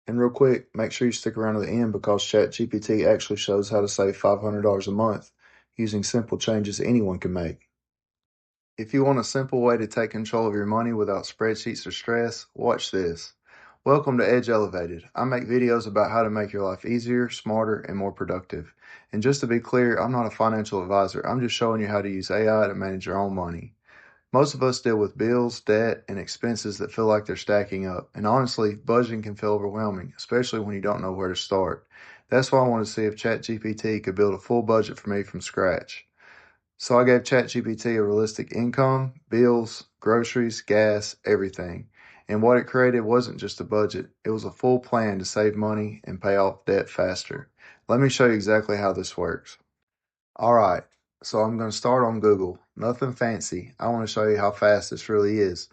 And real quick, make sure you stick around to the end because ChatGPT actually shows how to save $500 a month using simple changes anyone can make. If you want a simple way to take control of your money without spreadsheets or stress, watch this. Welcome to Edge Elevated. I make videos about how to make your life easier, smarter, and more productive. And just to be clear, I'm not a financial advisor. I'm just showing you how to use AI to manage your own money. Most of us deal with bills, debt, and expenses that feel like they're stacking up. And honestly, budgeting can feel overwhelming, especially when you don't know where to start. That's why I wanted to see if ChatGPT could build a full budget for me from scratch. So I gave ChatGPT a realistic income, bills, groceries, gas, everything. And what it created wasn't just a budget, it was a full plan to save money and pay off debt faster. Let me show you exactly how this works. All right, so I'm going to start on Google. Nothing fancy. I want to show you how fast this really is.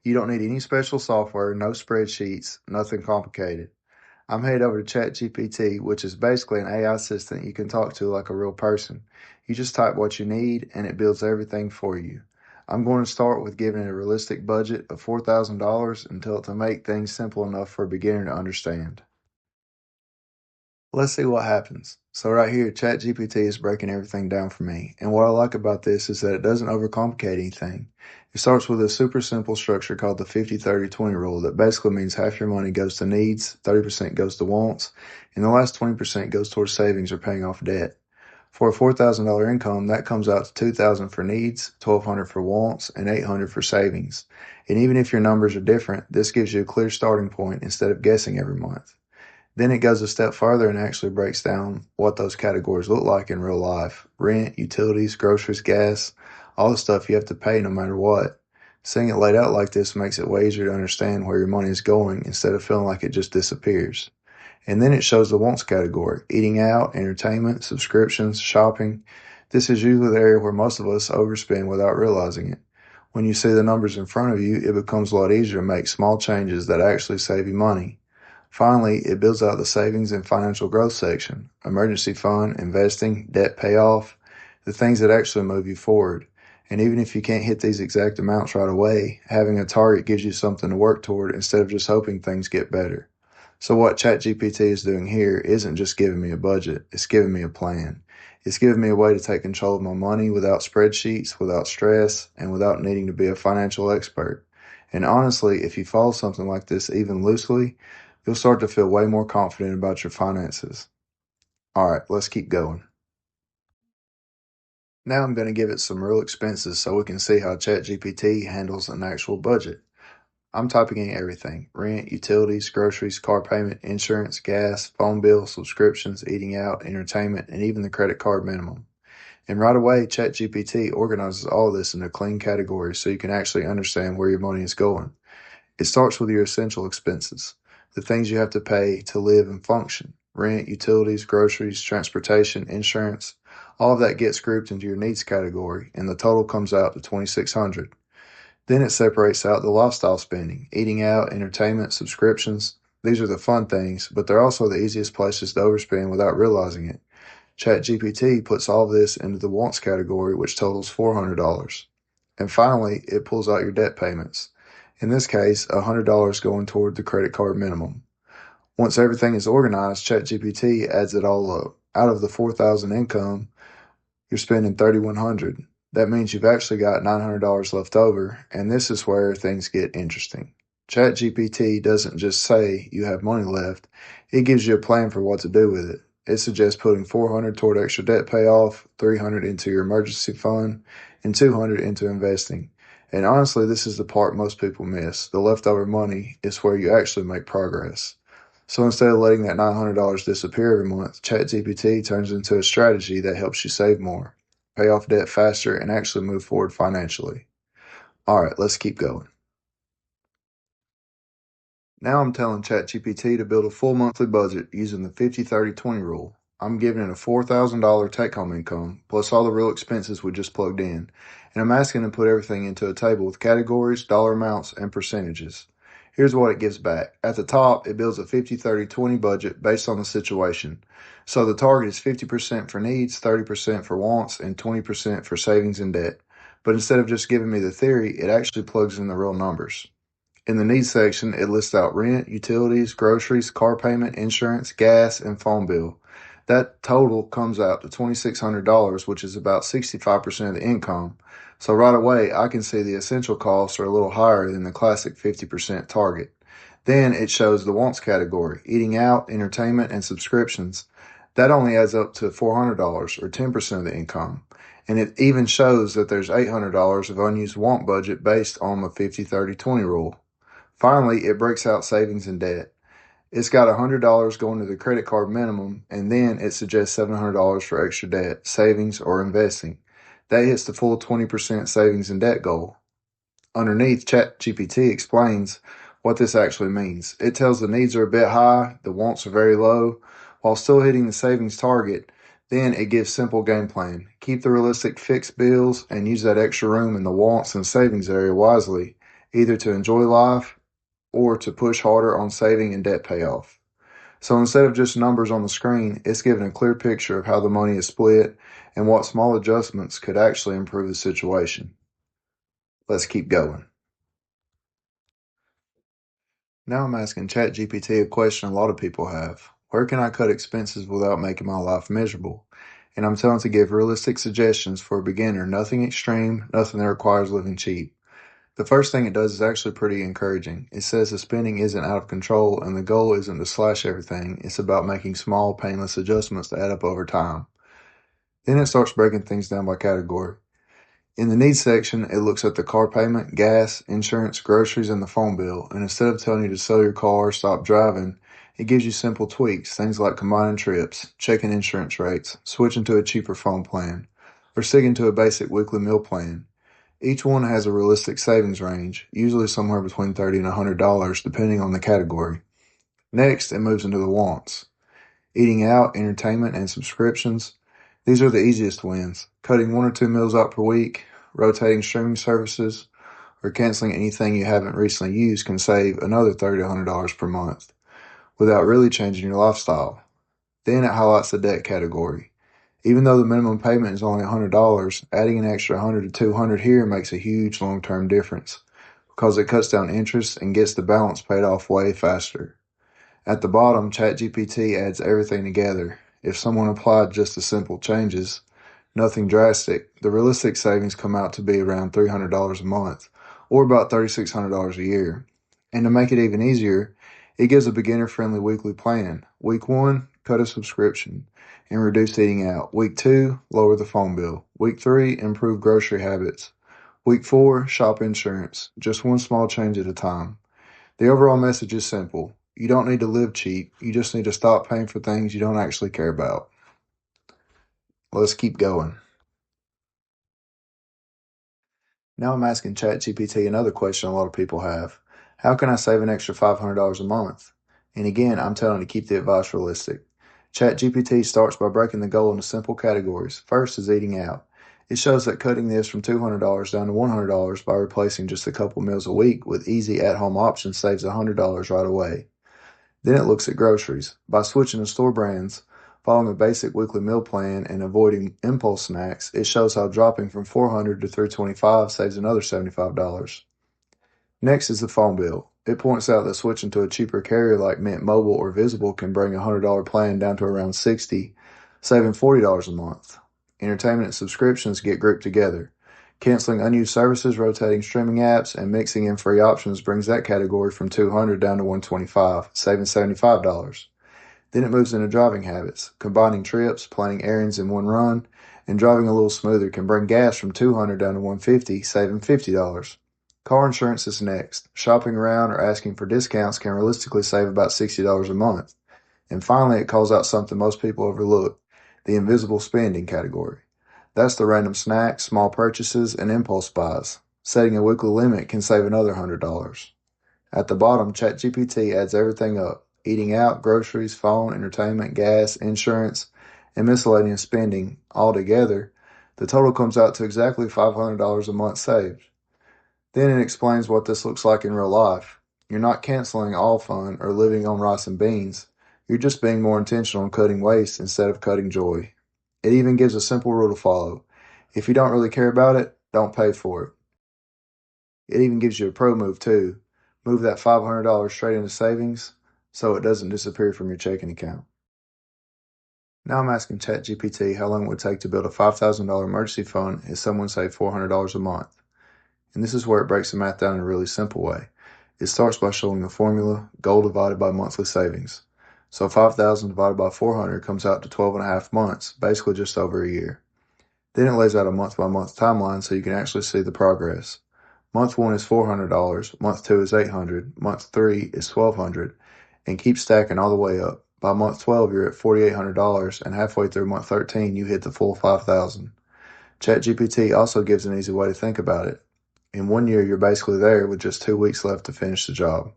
You don't need any special software, no spreadsheets, nothing complicated. I'm headed over to ChatGPT, which is basically an AI assistant you can talk to like a real person. You just type what you need and it builds everything for you. I'm going to start with giving it a realistic budget of $4,000 and tell it to make things simple enough for a beginner to understand. Let's see what happens. So right here, ChatGPT is breaking everything down for me. And what I like about this is that it doesn't overcomplicate anything. It starts with a super simple structure called the 50-30-20 rule that basically means half your money goes to needs, 30% goes to wants, and the last 20% goes towards savings or paying off debt. For a $4,000 income, that comes out to $2,000 for needs, $1,200 for wants, and $800 for savings. And even if your numbers are different, this gives you a clear starting point instead of guessing every month. Then it goes a step further and actually breaks down what those categories look like in real life. Rent, utilities, groceries, gas, all the stuff you have to pay no matter what. Seeing it laid out like this makes it way easier to understand where your money is going instead of feeling like it just disappears. And then it shows the wants category: eating out, entertainment, subscriptions, shopping. This is usually the area where most of us overspend without realizing it. When you see the numbers in front of you, it becomes a lot easier to make small changes that actually save you money. Finally, it builds out the savings and financial growth section: emergency fund, investing, debt payoff, the things that actually move you forward. And even if you can't hit these exact amounts right away, having a target gives you something to work toward instead of just hoping things get better. So what ChatGPT is doing here isn't just giving me a budget, it's giving me a plan. It's giving me a way to take control of my money without spreadsheets, without stress, and without needing to be a financial expert. And honestly, if you follow something like this even loosely, you'll start to feel way more confident about your finances. All right, let's keep going. Now I'm going to give it some real expenses so we can see how ChatGPT handles an actual budget. I'm typing in everything: rent, utilities, groceries, car payment, insurance, gas, phone bill, subscriptions, eating out, entertainment, and even the credit card minimum. And right away, ChatGPT organizes all of this into clean categories so you can actually understand where your money is going. It starts with your essential expenses, the things you have to pay to live and function: rent, utilities, groceries, transportation, insurance. All of that gets grouped into your needs category, and the total comes out to $2,600. Then it separates out the lifestyle spending: eating out, entertainment, subscriptions. These are the fun things, but they're also the easiest places to overspend without realizing it. ChatGPT puts all of this into the wants category, which totals $400. And finally, it pulls out your debt payments. In this case, $100 going toward the credit card minimum. Once everything is organized, ChatGPT adds it all up. Out of the 4,000 income, you're spending 3,100. That means you've actually got $900 left over, and this is where things get interesting. ChatGPT doesn't just say you have money left, it gives you a plan for what to do with it. It suggests putting 400 toward extra debt payoff, 300 into your emergency fund, and 200 into investing. And honestly, this is the part most people miss. The leftover money is where you actually make progress. So instead of letting that $900 disappear every month, ChatGPT turns into a strategy that helps you save more, pay off debt faster, and actually move forward financially. All right, let's keep going. Now I'm telling ChatGPT to build a full monthly budget using the 50-30-20 rule. I'm giving it a $4,000 take home income, plus all the real expenses we just plugged in, and I'm asking it to put everything into a table with categories, dollar amounts, and percentages. Here's what it gives back. At the top, it builds a 50-30-20 budget based on the situation. So the target is 50% for needs, 30% for wants, and 20% for savings and debt. But instead of just giving me the theory, it actually plugs in the real numbers. In the needs section, it lists out rent, utilities, groceries, car payment, insurance, gas, and phone bill. That total comes out to $2,600, which is about 65% of the income. So right away, I can see the essential costs are a little higher than the classic 50% target. Then it shows the wants category, eating out, entertainment, and subscriptions. That only adds up to $400 or 10% of the income. And it even shows that there's $800 of unused want budget based on the 50-30-20 rule. Finally, it breaks out savings and debt. It's got $100 going to the credit card minimum, and then it suggests $700 for extra debt, savings, or investing. That hits the full 20% savings and debt goal. Underneath, ChatGPT explains what this actually means. It tells the needs are a bit high, the wants are very low, while still hitting the savings target. Then it gives simple game plan. Keep the realistic fixed bills and use that extra room in the wants and savings area wisely, either to enjoy life or to push harder on saving and debt payoff. So instead of just numbers on the screen, it's given a clear picture of how the money is split and what small adjustments could actually improve the situation. Let's keep going. Now I'm asking ChatGPT a question a lot of people have. Where can I cut expenses without making my life miserable? And I'm telling it to give realistic suggestions for a beginner, nothing extreme, nothing that requires living cheap. The first thing it does is actually pretty encouraging. It says the spending isn't out of control and the goal isn't to slash everything. It's about making small, painless adjustments to add up over time. Then it starts breaking things down by category. In the needs section, it looks at the car payment, gas, insurance, groceries, and the phone bill. And instead of telling you to sell your car or stop driving, it gives you simple tweaks, things like combining trips, checking insurance rates, switching to a cheaper phone plan, or sticking to a basic weekly meal plan. Each one has a realistic savings range, usually somewhere between $30 and $100, depending on the category. Next, it moves into the wants. Eating out, entertainment, and subscriptions. These are the easiest wins. Cutting 1 or 2 meals out per week, rotating streaming services, or canceling anything you haven't recently used can save another $30 to $100 per month without really changing your lifestyle. Then it highlights the debt category. Even though the minimum payment is only $100, adding an extra $100 to $200 here makes a huge long-term difference because it cuts down interest and gets the balance paid off way faster. At the bottom, ChatGPT adds everything together. If someone applied just the simple changes, nothing drastic, the realistic savings come out to be around $300 a month, or about $3,600 a year. And to make it even easier, it gives a beginner-friendly weekly plan. Week 1, cut a subscription and reduce eating out. Week 2, lower the phone bill. Week 3, improve grocery habits. Week 4, shop insurance. Just one small change at a time. The overall message is simple. You don't need to live cheap. You just need to stop paying for things you don't actually care about. Let's keep going. Now I'm asking ChatGPT another question a lot of people have. How can I save an extra $500 a month? And again, I'm telling you to keep the advice realistic. ChatGPT starts by breaking the goal into simple categories. First is eating out. It shows that cutting this from $200 down to $100 by replacing just a couple meals a week with easy at-home options saves $100 right away. Then it looks at groceries. By switching to store brands, following a basic weekly meal plan, and avoiding impulse snacks, it shows how dropping from $400 to $325 saves another $75. Next is the phone bill. It points out that switching to a cheaper carrier like Mint Mobile or Visible can bring a $100 plan down to around $60, saving $40 a month. Entertainment and subscriptions get grouped together. Canceling unused services, rotating streaming apps, and mixing in free options brings that category from $200 down to $125, saving $75. Then it moves into driving habits. Combining trips, planning errands in one run, and driving a little smoother can bring gas from $200 down to $150, saving $50. Car insurance is next. Shopping around or asking for discounts can realistically save about $60 a month. And finally, it calls out something most people overlook, the invisible spending category. That's the random snacks, small purchases, and impulse buys. Setting a weekly limit can save another $100. At the bottom, ChatGPT adds everything up. Eating out, groceries, phone, entertainment, gas, insurance, and miscellaneous spending all together, the total comes out to exactly $500 a month saved. Then it explains what this looks like in real life. You're not canceling all fun or living on rice and beans. You're just being more intentional on cutting waste instead of cutting joy. It even gives a simple rule to follow. If you don't really care about it, don't pay for it. It even gives you a pro move too. Move that $500 straight into savings so it doesn't disappear from your checking account. Now I'm asking ChatGPT how long it would take to build a $5,000 emergency fund if someone saved $400 a month. And this is where it breaks the math down in a really simple way. It starts by showing the formula, goal divided by monthly savings. So 5,000 divided by 400 comes out to 12 and a half months, basically just over a year. Then it lays out a month-by-month timeline so you can actually see the progress. Month 1 is $400, month 2 is $800, month 3 is $1,200, and keep stacking all the way up. By month 12, you're at $4,800, and halfway through month 13, you hit the full 5,000. ChatGPT also gives an easy way to think about it. In 1 year, you're basically there with just 2 weeks left to finish the job.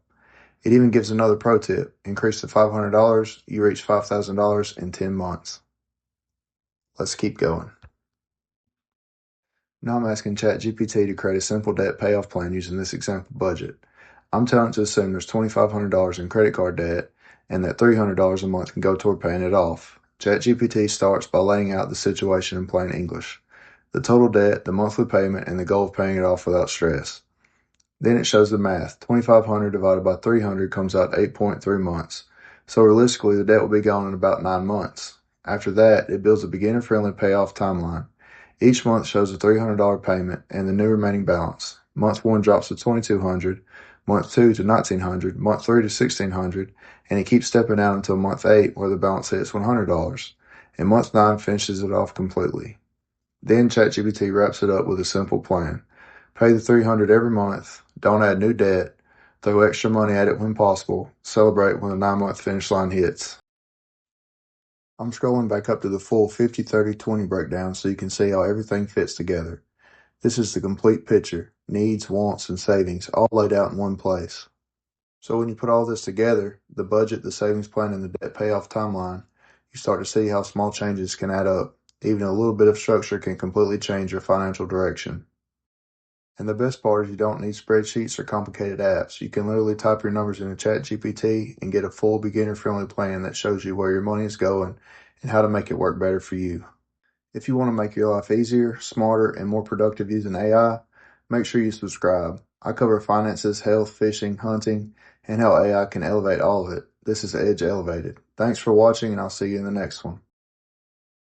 It even gives another pro tip. Increase to $500, you reach $5,000 in 10 months. Let's keep going. Now I'm asking ChatGPT to create a simple debt payoff plan using this example budget. I'm telling it to assume there's $2,500 in credit card debt and that $300 a month can go toward paying it off. ChatGPT starts by laying out the situation in plain English: the total debt, the monthly payment, and the goal of paying it off without stress. Then it shows the math. 2,500 divided by 300 comes out 8.3 months. So realistically, the debt will be gone in about 9 months. After that, it builds a beginner-friendly payoff timeline. Each month shows a $300 payment and the new remaining balance. Month 1 drops to 2,200, month 2 to 1,900, month 3 to 1,600, and it keeps stepping out until month 8 where the balance hits $100. And month 9 finishes it off completely. Then ChatGPT wraps it up with a simple plan. Pay the $300 every month, don't add new debt, throw extra money at it when possible, celebrate when the 9-month finish line hits. I'm scrolling back up to the full 50-30-20 breakdown so you can see how everything fits together. This is the complete picture: needs, wants, and savings all laid out in one place. So when you put all this together, the budget, the savings plan, and the debt payoff timeline, you start to see how small changes can add up. Even a little bit of structure can completely change your financial direction. And the best part is you don't need spreadsheets or complicated apps. You can literally type your numbers into ChatGPT and get a full beginner-friendly plan that shows you where your money is going and how to make it work better for you. If you want to make your life easier, smarter, and more productive using AI, make sure you subscribe. I cover finances, health, fishing, hunting, and how AI can elevate all of it. This is Edge Elevated. Thanks for watching, and I'll see you in the next one.